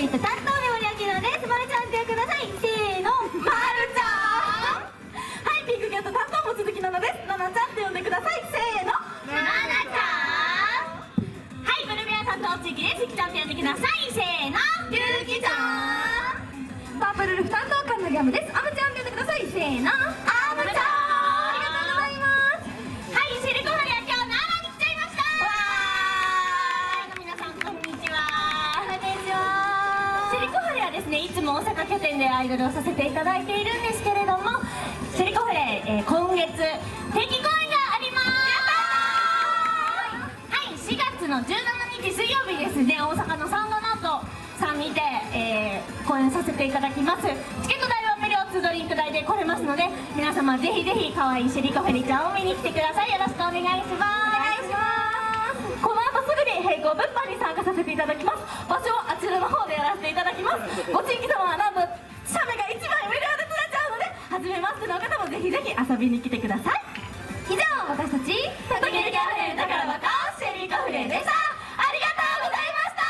リップ担当で森明乃です。まるちゃんって呼んでください。せーの、まるちゃん。はい、ピンクキャット担当も鈴木奈々です。奈々ちゃんって呼んでください。せーの、奈々ちゃん。はい、ブルベア担当地域です。ゆきちゃんって呼んでください。せーの、ゆきちゃん。パープルルフ担当カンナギャムです。アムちゃんって呼んでください。せーの、アムちゃん。いつも大阪拠点でアイドルをさせていただいているんですけれども、シェリコフレ、今月定期公演があります。はい、4月の17日水曜日ですね、大阪のサンドナートさんにて、公演させていただきます。チケット代は無料、2ドリンク代で来れますので、皆様ぜひぜひ可愛いシェリコフェリちゃんを見に来てください。よろしくお願いします。この後すぐに並行物販に参加させていただきます。場所はあちらの方でやらせていただきます。ご地域様はなんと写メが1枚無料で撮れちゃうので、初めましての方もぜひぜひ遊びに来てください。以上、私たち時々あふれる宝箱シェリーコフレでした。ありがとうございました。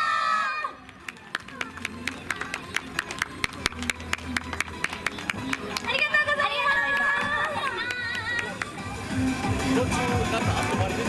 ありがとうございます。途中なんか集まりで